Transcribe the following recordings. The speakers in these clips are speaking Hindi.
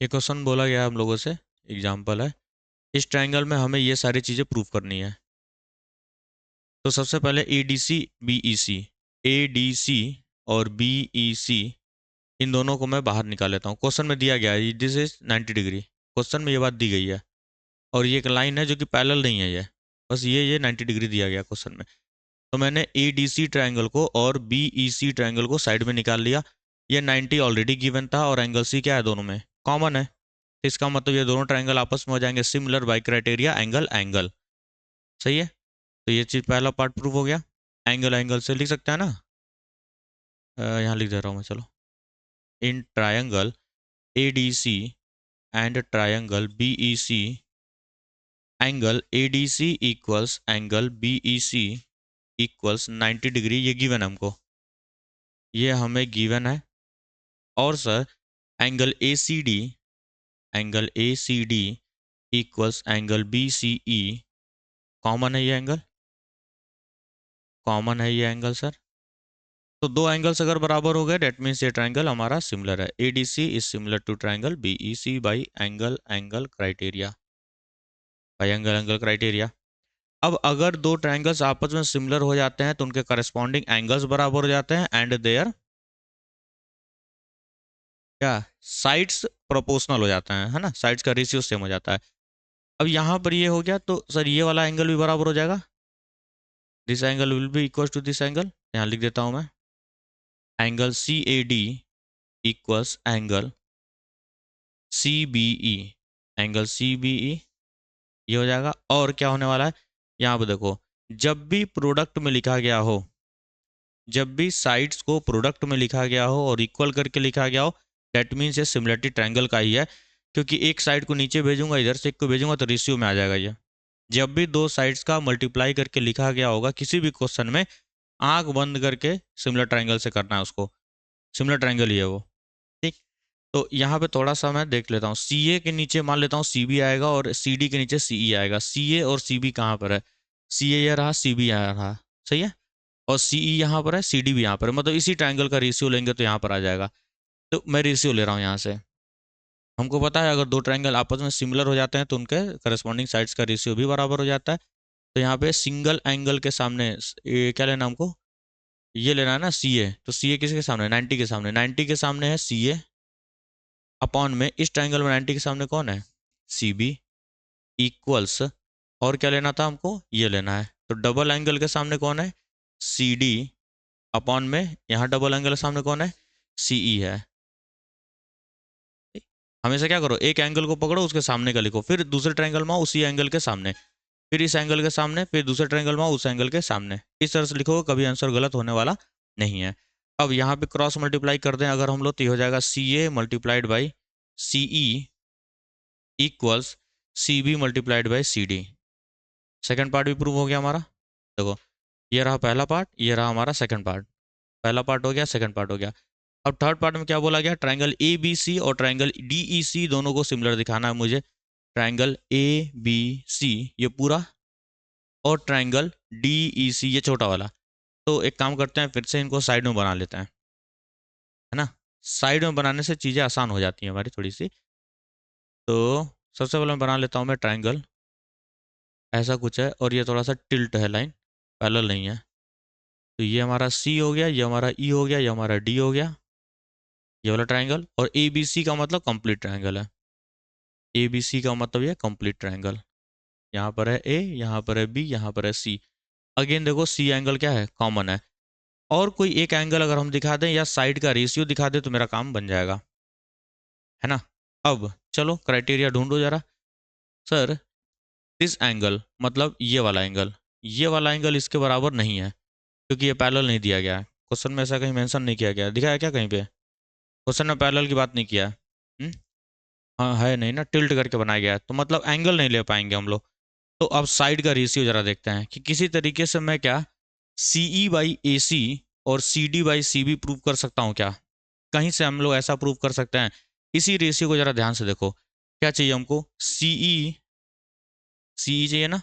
ये क्वेश्चन बोला गया हम लोगों से, एग्जाम्पल है। इस ट्रायंगल में हमें ये सारी चीज़ें प्रूव करनी है। तो सबसे पहले A D C B E C, A D C और बी ई सी, इन दोनों को मैं बाहर निकाल लेता हूँ। क्वेश्चन में दिया गया है दिस इज 90 डिग्री, क्वेश्चन में ये बात दी गई है। और ये एक लाइन है जो कि पैरेलल नहीं है, ये बस ये 90 डिग्री दिया गया क्वेश्चन में। तो मैंने ए डी सी ट्राइंगल को और बी ई सी ट्राइंगल को साइड में निकाल लिया। ये 90 ऑलरेडी गिवन था और एंगल सी क्या है, दोनों में कॉमन है। तो इसका मतलब ये दोनों ट्राइंगल आपस में हो जाएंगे similar by criteria angle angle. सही है, तो ये चीज़ पहला पार्ट प्रूव हो गया। एंगल एंगल से लिख सकते हैं ना, यहाँ लिख दे रहा हूँ मैं, चलो। In triangle A D C and triangle B E C, angle A D C equals angle B E C equals 90 degree, ये गिवन है हमको, ये हमें गिवन है। और sir angle A C D, angle A C D equals angle B C E, common है ये एंगल, कॉमन है ये एंगल सर। तो दो एंगल्स अगर बराबर हो गए डेट मीन्स ये ट्राइंगल हमारा सिमिलर है। A D C is similar to triangle B E C by angle angle criteria, by angle angle criteria. अब अगर दो ट्राइंगल्स आपस में सिमिलर हो जाते हैं तो उनके करस्पॉन्डिंग एंगल्स बराबर हो जाते हैं एंड देयर क्या साइड्स प्रोपोर्शनल हो जाता है ना, साइड्स का रेशियो सेम हो जाता है। अब यहाँ पर ये हो गया तो सर ये वाला एंगल भी बराबर हो जाएगा, this angle will be equal to this angle, यहाँ लिख देता हूँ मैं, angle C A D equals angle C B E, angle C B E, ये हो जाएगा। और क्या होने वाला है, यहाँ पर देखो, जब भी प्रोडक्ट में लिखा गया हो, जब भी साइड्स को प्रोडक्ट में लिखा गया हो और इक्वल करके लिखा गया हो, दैट मीन्स ये सिमिलरिटी ट्रायंगल का ही है। क्योंकि एक साइड को नीचे भेजूंगा, इधर से एक को भेजूंगा तो रेशियो में आ जाएगा ये। जब भी दो साइड्स का मल्टीप्लाई करके लिखा गया होगा किसी भी क्वेश्चन में, आंख बंद करके सिमिलर ट्रायंगल से करना है उसको, सिमिलर ट्रायंगल ही है वो। ठीक, तो यहाँ पे थोड़ा सा मैं देख लेता हूँ, सी ए के नीचे मान लेता हूँ सी बी आएगा और सी डी के नीचे सी ई आएगा। सी ए और सी बी कहाँ पर है, सी ए ये रहा, सी बी यहाँ रहा, सही है। और सी ई यहाँ पर है, सी डी भी यहाँ पर है, मतलब इसी ट्रायंगल का रेशियो लेंगे तो यहाँ पर आ जाएगा। तो मैं रेशियो ले रहा हूँ यहाँ से। हमको पता है अगर दो ट्रायंगल आपस में सिमिलर हो जाते हैं तो उनके करस्पॉन्डिंग साइड्स का रेशियो भी बराबर हो जाता है। तो यहाँ पे सिंगल एंगल के सामने ये क्या लेना हमको, ये लेना है ना सी ए। तो सी ए किसके सामने, 90 के सामने, 90 के सामने है सी ए, अपॉन में इस ट्रायंगल में 90 के सामने कौन है, सी बी, इक्वल्स, और क्या लेना था हमको, ये लेना है। तो डबल एंगल के सामने कौन है, सी डी, अपॉन में यहाँ डबल एंगल के सामने कौन है, सी ई है। हमेशा क्या करो, एक एंगल को पकड़ो उसके सामने का लिखो, फिर दूसरे ट्रायंगल में उसी एंगल के सामने, फिर इस एंगल के सामने, फिर दूसरे ट्रायंगल में उस एंगल के सामने, इस तरह से लिखोगे कभी आंसर गलत होने वाला नहीं है। अब यहाँ पे क्रॉस मल्टीप्लाई कर दें अगर हम लोग तो ये हो जाएगा C A multiplied by C E equals C B multiplied by C D. Second part भी प्रूव हो गया हमारा। देखो, ये रहा पहला पार्ट, ये रहा हमारा सेकंड पार्ट। पहला पार्ट हो गया, सेकंड पार्ट हो गया। अब थर्ड पार्ट में क्या बोला गया, ट्रायंगल ए बी सी और ट्रायंगल डी ई सी दोनों को सिमिलर दिखाना है मुझे। ट्रायंगल ए बी सी ये पूरा, और ट्रायंगल डी ई सी ये छोटा वाला। तो एक काम करते हैं, फिर से इनको साइड में बना लेते हैं, है ना। साइड में बनाने से चीज़ें आसान हो जाती हैं हमारी थोड़ी सी। तो सबसे पहले मैं बना लेता हूँ मैं ट्रायंगल, ऐसा कुछ है और ये थोड़ा सा टिल्ट है लाइन, पैरेलल नहीं है। तो ये हमारा सी हो गया, ये हमारा ई हो गया, ये हमारा डी हो गया, ये वाला ट्रायंगल। और ए बी सी का मतलब कंप्लीट ट्रायंगल है, ए बी सी का मतलब ये कंप्लीट ट्रायंगल। यहाँ पर है ए, यहाँ पर है बी, यहाँ पर है सी। अगेन देखो सी एंगल क्या है, कॉमन है। और कोई एक एंगल अगर हम दिखा दें या साइड का रेशियो दिखा दें तो मेरा काम बन जाएगा, है ना। अब चलो क्राइटेरिया ढूंढो जरा। सर दिस एंगल मतलब ये वाला एंगल इसके बराबर नहीं है क्योंकि ये पैरेलल नहीं दिया गया है। क्वेश्चन में ऐसा कहीं मेंशन नहीं किया गया है, दिखाया क्या कहीं पे, क्वेश्चन में पैरेलल की बात नहीं किया है। हाँ है नहीं ना, टिल्ट करके बनाया गया है, तो मतलब एंगल नहीं ले पाएंगे हम लोग। तो अब साइड का रेशियो जरा देखते हैं कि किसी तरीके से मैं क्या सी ई बाई ए सी और C D by C B prove कर सकता हूँ क्या, कहीं से हम लोग ऐसा प्रूव कर सकते हैं। इसी रेशियो को जरा ध्यान से देखो, क्या चाहिए हमको, सी ई चाहिए ना,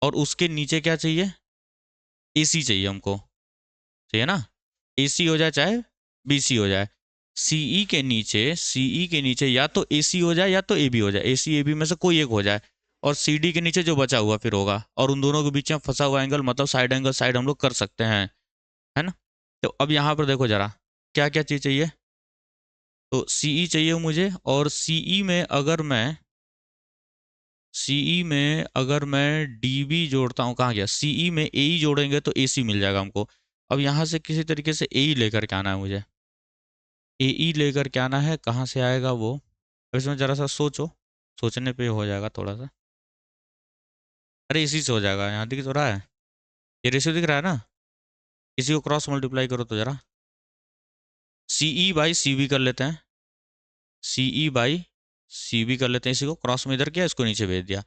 और उसके नीचे क्या चाहिए, ए सी चाहिए हमको, चाहिए ना। ए सी हो जाए चाहे बी सी हो जाए, सीई के नीचे या तो AC हो जाए या तो AB हो जाए, AC AB में से कोई एक हो जाए, और CD के नीचे जो बचा हुआ फिर होगा, और उन दोनों के बीच में फंसा हुआ एंगल मतलब साइड एंगल साइड हम लोग कर सकते हैं, है ना। तो अब यहाँ पर देखो जरा क्या क्या चीज़ चाहिए। तो CE चाहिए मुझे, और सीई में अगर मैं DB जोड़ता हूँ, कहाँ गया, सीई में AE जोड़ेंगे तो AC मिल जाएगा हमको। अब यहाँ से किसी तरीके से AE लेकर के आना है मुझे, AE लेकर के आना है, कहाँ से आएगा वो, इसमें जरा सा सोचो, सोचने पे हो जाएगा थोड़ा सा। अरे इसी से हो जाएगा, यहाँ दिख तो रहा है, ये रेशियो दिख रहा है ना, इसी को क्रॉस मल्टीप्लाई करो तो जरा, CE बाई CB कर लेते हैं, CE बाई CB कर लेते हैं, इसी को क्रॉस में इधर किया, इसको नीचे भेज दिया,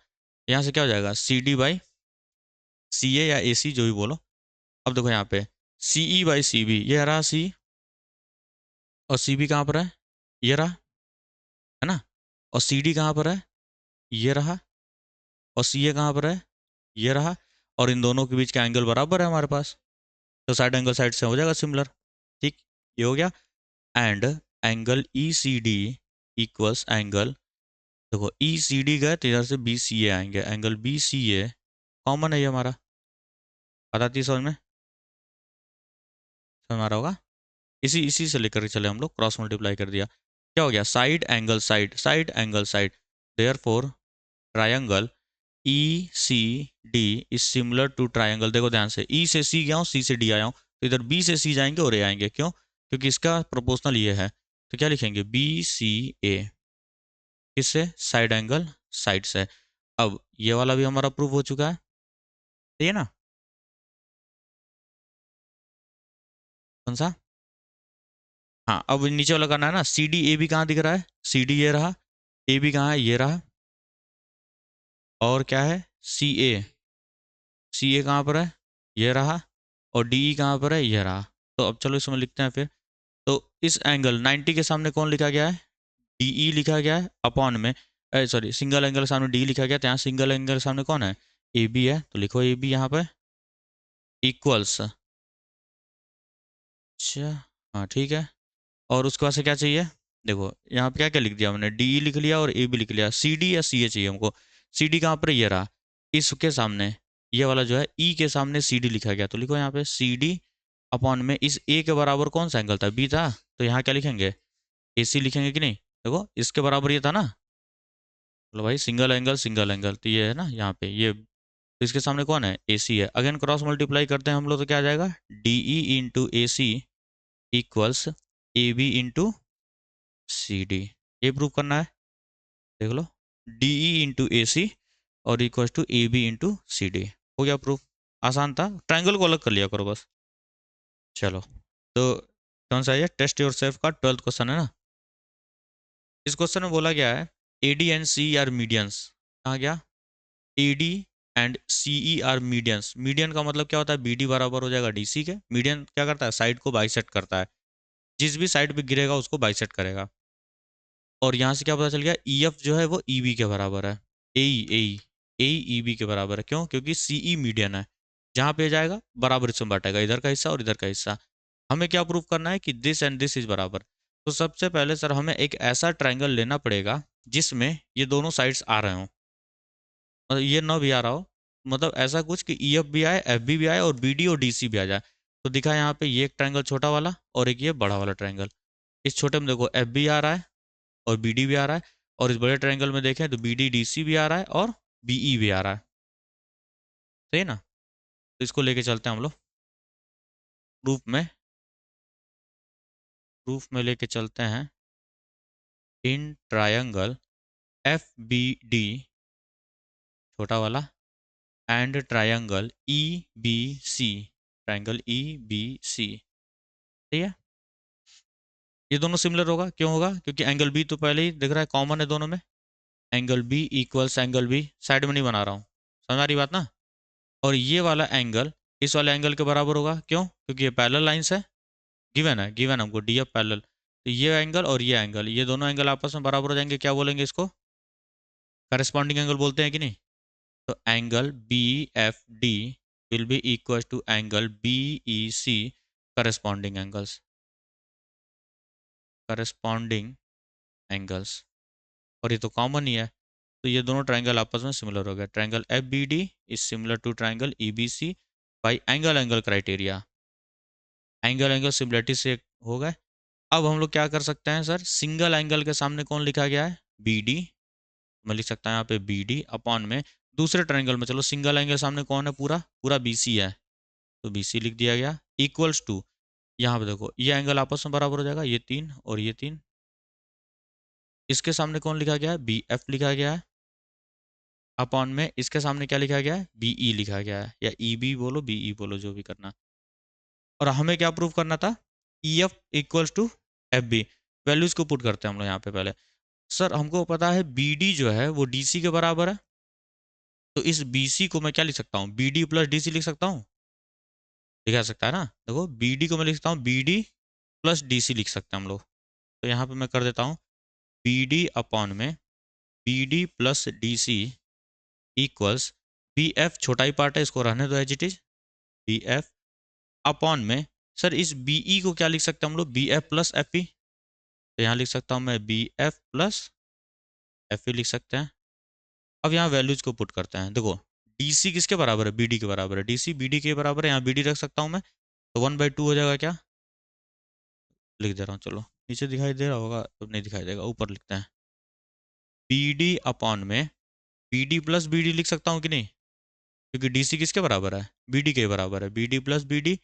यहाँ से क्या हो जाएगा, CD बाई CA या AC जो भी बोलो। अब देखो यहाँ पे CE बाई CB, ये रहा C, और CB कहाँ पर है, ये रहा, है ना, और CD कहाँ पर है, ये रहा, और CA कहाँ पर है, ये रहा, और इन दोनों के बीच का एंगल बराबर है हमारे पास, तो साइड एंगल साइड से हो जाएगा सिमिलर, ठीक, ये हो गया। And angle ECD equals angle, देखो ECD गए तो इधर से BCA आएंगे, एंगल BCA कॉमन है ये हमारा, बताती समझ में, समझ में आ रहा होगा, इसी इसी से लेकर के चले हम लोग, क्रॉस मल्टीप्लाई कर दिया, क्या हो गया, side angle side, side angle side, therefore triangle ECD is similar to triangle, देखो ध्यान से, E से C गया हूँ, C से D आया हूँ, तो इधर B से C जाएंगे और A आएंगे, क्यों, क्योंकि इसका प्रोपोर्शनल ये है, तो क्या लिखेंगे, BCA, किससे, साइड एंगल साइड से। अब ये वाला भी हमारा प्रूव हो चुका है, सही है ना, कौन सा, हाँ, अब नीचे वाला करना है ना, CDAB कहाँ दिख रहा है, CD ये रहा, AB कहाँ है, ये रहा, और क्या है, CA, CA कहाँ पर है, ये रहा, और DE कहाँ पर है, ये रहा। तो अब चलो इसमें लिखते हैं फिर, तो इस एंगल 90 के सामने कौन लिखा गया है, DE लिखा गया है, अपॉन में, सॉरी, सिंगल एंगल के सामने D लिखा गया, तो यहाँ सिंगल एंगल के सामने कौन है, AB है, तो लिखो AB यहाँ पे, इक्वल्स, अच्छा, हाँ ठीक है, और उसके बाद से क्या चाहिए, देखो यहाँ पे क्या क्या लिख दिया हमने, DE लिख लिया और AB लिख लिया, CD या CA चाहिए हमको, CD कहाँ पर है? ये रहा, इसके सामने, ये वाला जो है E के सामने CD लिखा गया, तो लिखो यहाँ पे CD अपॉन में, इस A के बराबर कौन सा एंगल था, B था, तो यहाँ क्या लिखेंगे, AC लिखेंगे कि नहीं, देखो इसके बराबर ये था ना, बोलो भाई सिंगल एंगल, तो ये है ना यहाँ पे ये, तो इसके सामने कौन है, AC है, अगेन क्रॉस मल्टीप्लाई करते हैं हम लोग, तो क्या आ जाएगा, DE into AC equals AB into CD, ये प्रूव करना है, देख लो, DE इंटू AC और equals to AB into CD, हो गया प्रूफ, आसान था, ट्रायंगल को अलग कर लिया करो बस। चलो, तो कौन सा है, टेस्ट योर सेल्फ का 12th क्वेश्चन है ना, इस क्वेश्चन में बोला गया है AD and CE are medians, कहा गया AD and CE are medians, median का मतलब क्या होता है, BD बराबर हो जाएगा DC के, मीडियन क्या करता है, साइड को बाइसेक्ट करता है, जिस भी साइड पे गिरेगा उसको बाइसेक्ट करेगा, और यहाँ से क्या पता चल गया, EF जो है वो EB के बराबर है, AE EB के बराबर है, क्यों, क्योंकि CE मीडियन है, जहाँ पे जाएगा बराबर इसमें बांटेगा, इधर का हिस्सा और इधर का हिस्सा, हमें क्या प्रूव करना है कि दिस एंड दिस इज बराबर, तो सबसे पहले सर हमें एक ऐसा ट्रायंगल लेना पड़ेगा जिसमें ये दोनों साइड्स आ रहे हों, मतलब ये ना भी आ रहा हो, मतलब ऐसा कुछ कि EF भी आए, FB भी आए, और BD और DC भी आ जाए, तो दिखा यहाँ पे ये एक ट्रायंगल छोटा वाला और एक ये बड़ा वाला ट्रायंगल, इस छोटे में देखो FB आ रहा है और BD भी आ रहा है, और इस बड़े ट्रायंगल में देखें तो BD DC भी आ रहा है और BE भी आ रहा है, सही है ना, तो इसको लेके चलते हैं हम लोग प्रूफ में, प्रूफ में लेके चलते हैं, इन ट्रायंगल FBD छोटा वाला and triangle EBC, triangle EBC, ठीक है, ये दोनों सिमिलर होगा, क्यों होगा, क्योंकि एंगल B तो पहले ही दिख रहा है, कॉमन है दोनों में, angle B equals angle B, side में नहीं बना रहा हूँ, समझ आ रही बात ना, और ये वाला एंगल इस वाले एंगल के बराबर होगा, क्यों, क्योंकि ये पैरेलल लाइंस है, गिवन है, गिवन हमको DF पैरेलल, तो ये एंगल और ये एंगल, ये दोनों एंगल आपस में बराबर हो जाएंगे, क्या बोलेंगे इसको, करस्पॉन्डिंग एंगल बोलते हैं कि नहीं, तो angle BFD will be equal to angle BEC, corresponding angles, corresponding angles, और ये तो कॉमन ही है, तो ये दोनों ट्रायंगल आपस में सिमिलर हो गए। Triangle F B D is similar to triangle E B C by angle angle criteria, angle angle similarity से हो गए। अब हम लोग क्या कर सकते हैं सर, सिंगल एंगल के सामने कौन लिखा गया है, बी डी, मैं लिख सकता हूँ यहाँ पे बी डी अपॉन में दूसरे ट्रायंगल में, चलो सिंगल एंगल सामने कौन है, पूरा पूरा बी सी है, तो बी सी लिख दिया गया, इक्वल्स टू, यहाँ पे देखो ये एंगल आपस में बराबर हो जाएगा, ये 3 और ये 3, इसके सामने कौन लिखा गया है, बी एफ लिखा गया है, अपॉन में इसके सामने क्या लिखा गया है, बी ई लिखा गया है, या ई बी बोलो बी ई बोलो, जो भी करना। और हमें क्या प्रूव करना था, E F equals to F B, values को पुट करते हैं हम लोग यहाँ पे पहले। सर हमको पता है बी डी जो है वो डी सी के बराबर है, तो इस बी सी को मैं क्या लिख सकता हूँ, B D plus D C लिख सकता हूँ, लिखा सकता है ना, देखो बी डी को मैं लिख सकता हूँ B D plus D C लिख सकते हैं हम लोग, तो यहाँ पे मैं कर देता हूँ बी डी अपॉन में B D plus D C equals B F, छोटा ही पार्ट है इसको रहने दो as it is, B F upon में, सर इस बी ई को क्या लिख सकते हैं हम लोग, B F plus F E, तो यहाँ लिख सकता हूँ मैं B F plus F E लिख सकते हैं। अब यहाँ वैल्यूज को पुट करते हैं, देखो डी सी किसके बराबर है, बी डी के बराबर है, डी सी बी डी के बराबर है, यहाँ बी डी रख सकता हूँ मैं, तो 1/2 हो जाएगा, क्या लिख दे रहा हूँ, चलो नीचे दिखाई दे रहा होगा, अब नहीं दिखाई देगा, ऊपर लिखते हैं बी डी अपॉन में B D plus B D लिख सकता हूँ कि नहीं, क्योंकि डी सी किसके बराबर है, बी डी के बराबर है, B D plus B D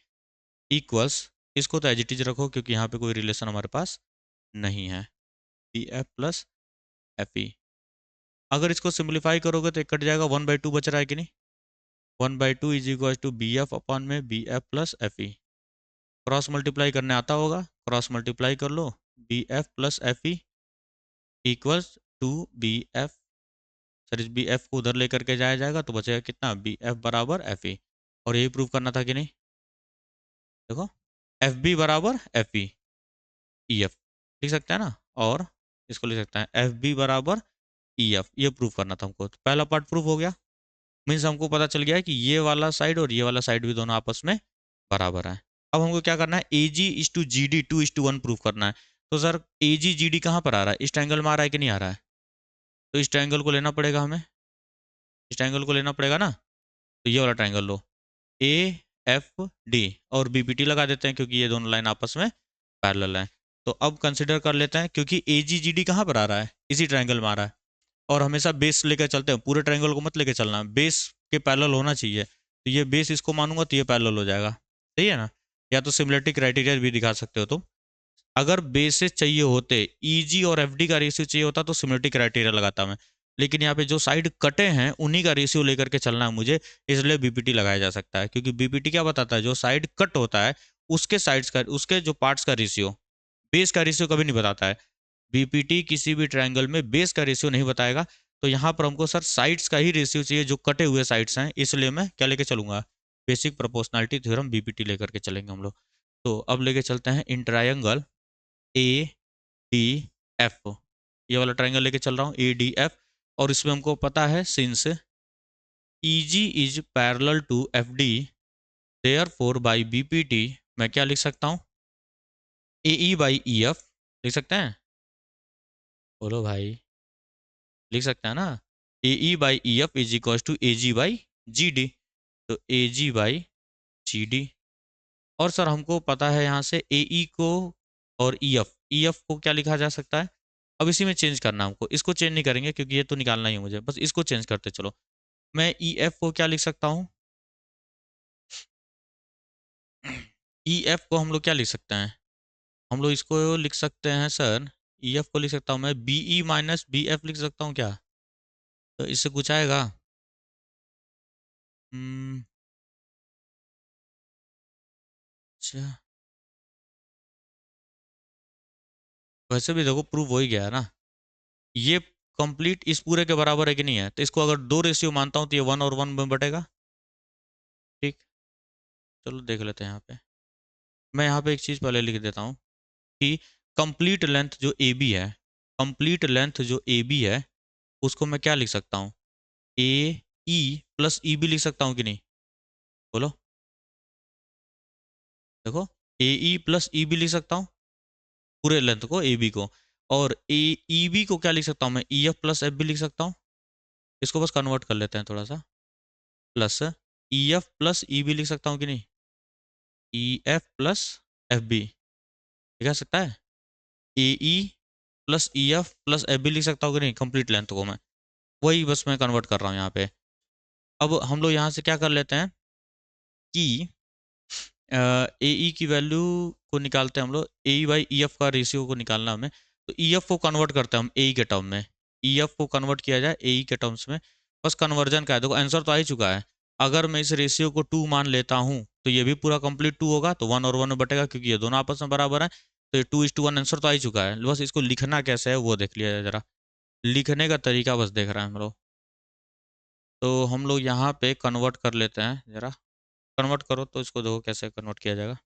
equals, इसको तो एज इट इज रखो क्योंकि यहाँ पे कोई रिलेशन हमारे पास नहीं है, B F plus F E. अगर इसको सिंप्लीफाई करोगे तो एक कट जाएगा, 1/2 बच रहा है कि नहीं, 1/2 is equal to B F upon में B F plus F E, cross multiply करने आता होगा, क्रॉस मल्टीप्लाई कर लो, B F plus F E equals to B F, sir इस बी एफ को उधर लेकर के जाया जाएगा तो बचेगा कितना, बी एफ बराबर एफ ई, और यही प्रूव करना था कि नहीं, देखो एफ बी बराबर एफ ई, ई एफ लिख सकते हैं ना, और इसको लिख सकते हैं एफ बी बराबर ई एफ, ये प्रूव करना था हमको, तो पहला पार्ट प्रूव हो गया, मीन्स हमको पता चल गया है कि ये वाला साइड और ये वाला साइड भी दोनों आपस में बराबर है। अब हमको क्या करना है, A G is to G D 2:1 prove करना है, तो सर ए जी जी डी कहाँ पर आ रहा है, इस ट्रायंगल में आ रहा है कि नहीं आ रहा है, तो इस ट्रायंगल को लेना पड़ेगा हमें, इस ट्रायंगल को लेना पड़ेगा ना, तो ये वाला triangle low, A F D और बीपीटी लगा देते हैं क्योंकि ये दोनों लाइन आपस में पैरेलल हैं। तो अब कंसिडर कर लेते हैं, क्योंकि ए जी जी डी कहाँ पर आ रहा है, इसी ट्रायंगल में आ रहा है, और हमेशा बेस लेकर चलते हैं, पूरे ट्रायंगल को मत लेकर चलना, बेस के पैरेलल होना चाहिए, तो ये बेस इसको मानूंगा तो ये पैरेलल हो जाएगा, सही है ना, या तो सिमिलरिटी क्राइटेरिया भी दिखा सकते हो तुम, अगर बेसिस चाहिए होते, ईजी और एफडी का रेशियो चाहिए होता तो सिमिलरिटी क्राइटेरिया लगाता मैं, लेकिन यहाँ पे जो साइड कटे हैं उन्हीं का रेशियो लेकर के चलना है मुझे, इसलिए बीपीटी लगाया जा सकता है, क्योंकि बीपीटी क्या बताता है, जो साइड कट होता है उसके साइड्स का, उसके जो पार्ट्स का रेशियो, बेस का रेशियो कभी नहीं बताता है, बीपीटी किसी भी ट्रायंगल में बेस का रेशियो नहीं बताएगा, तो यहाँ पर हमको सर साइड्स का ही रेशियो चाहिए, जो कटे हुए साइड्स हैं, इसलिए मैं क्या लेके चलूंगा, बेसिक प्रोपोर्शनैलिटी थ्योरम बीपीटी लेकर के चलेंगे हम लोग। तो अब लेके चलते हैं इन ट्रायंगल ए डी एफ, ये वाला ट्रायंगल लेके चल रहा हूँ ए डी एफ, और इसमें हमको पता है since E G is parallel to F D, therefore by B P T, मैं क्या लिख सकता हूँ, ए ई बाई ई एफ लिख सकते हैं, बोलो भाई, लिख सकते हैं ना, A E by E F is equal to A G by G D, तो A G by G D, और सर हमको पता है यहाँ से ए ई को और ई एफ को क्या लिखा जा सकता है, अब इसी में चेंज करना है हमको, इसको चेंज नहीं करेंगे क्योंकि ये तो निकालना ही है मुझे, बस इसको चेंज करते चलो, मैं ई एफ को क्या लिख सकता हूँ, ई एफ को हम लोग क्या लिख सकते हैं, हम लोग इसको लिख सकते हैं सर, ई एफ को लिख सकता हूँ मैं B E minus B F लिख सकता हूँ क्या, तो इससे कुछ आएगा, हम्म, अच्छा, वैसे भी देखो प्रूव हो ही गया है ना, ये कंप्लीट इस पूरे के बराबर है कि नहीं है, तो इसको अगर दो रेशियो मानता हूँ तो ये 1 और 1 में बटेगा, ठीक, चलो देख लेते हैं यहाँ पे, मैं यहाँ पे एक चीज़ पहले लिख देता हूँ कि कंप्लीट लेंथ जो ए बी है, कंप्लीट लेंथ जो ए बी है उसको मैं क्या लिख सकता हूँ, ए ई प्लस ई बी लिख सकता हूँ कि नहीं, बोलो, देखो ए ई प्लस ई बी लिख सकता हूँ, पूरे लेंथ को ए बी को। और ए ई बी को क्या लिख सकता हूँ मैं, E F plus F B लिख सकता हूँ। इसको बस कन्वर्ट कर लेते हैं थोड़ा सा, plus E F plus E B लिख सकता हूँ कि नहीं, E F plus F B लिखा सकता है। A E plus E F plus F B लिख सकता हूँ कि नहीं, कंप्लीट लेंथ को मैं, वही बस मैं कन्वर्ट कर रहा हूँ यहाँ पे। अब हम लोग यहाँ से क्या कर लेते हैं कि ए ई की वैल्यू को निकालते हैं हम लोग, ए ई बाई ई एफ का रेशियो को निकालना हमें, तो ई एफ को कन्वर्ट करते हैं हम ए ई के टर्म में, ई एफ को कन्वर्ट किया जाए ए ई के टर्म्स में, बस कन्वर्जन का है। देखो आंसर तो आ ही चुका है। अगर मैं इस रेशियो को 2 मान लेता हूँ तो ये भी पूरा कंप्लीट 2 होगा, तो 1 और 1 में बटेगा क्योंकि ये दोनों आपस में बराबर है, तो ये 2:1 आंसर तो आ ही चुका है। बस इसको लिखना कैसे है वो देख लिया जाए जरा, लिखने का तरीका बस देख रहे हैं हम लोग। तो हम लोग यहाँ पे कन्वर्ट कर लेते हैं जरा, कन्वर्ट करो तो इसको देखो कैसे कन्वर्ट किया जाएगा।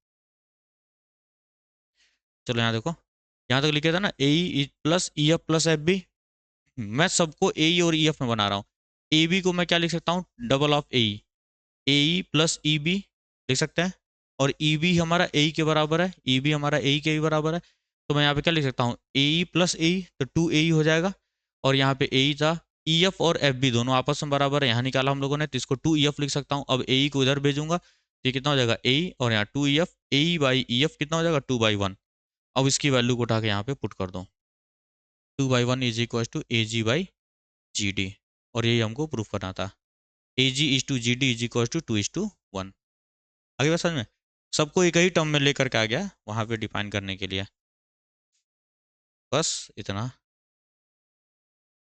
चलो यहाँ देखो, यहाँ तक लिखे था ना, A E plus E F plus F B, मैं सबको ए ई और ई एफ में बना रहा हूँ। ए बी को मैं क्या लिख सकता हूँ, double of A E plus E B लिख सकते हैं, और ई बी हमारा ए ई के बराबर है, ई बी हमारा ए ई के भी बराबर है, तो मैं यहाँ पे क्या लिख सकता हूँ, ए ई प्लस ए ई, तो 2 ए ई हो जाएगा। और यहाँ पे ए ई था, ई एफ और एफ बी दोनों आपस में बराबर है, यहाँ निकाला हम लोगों ने, तो इसको 2 ई एफ लिख सकता हूँ। अब ए ई को इधर भेजूंगा तो ये कितना हो जाएगा, ए ई, और यहाँ 2 E F, A E by E F कितना हो जाएगा, 2/1। अब इसकी वैल्यू को उठा के यहाँ पे पुट कर दो, 2/1 is equal to A G by G D, और यही हमको प्रूफ करना था, A G is to G D is equal to 2:1। आगे बात समझ में, सबको एक ही टर्म में लेकर के आ गया वहाँ पे डिफाइन करने के लिए, बस इतना।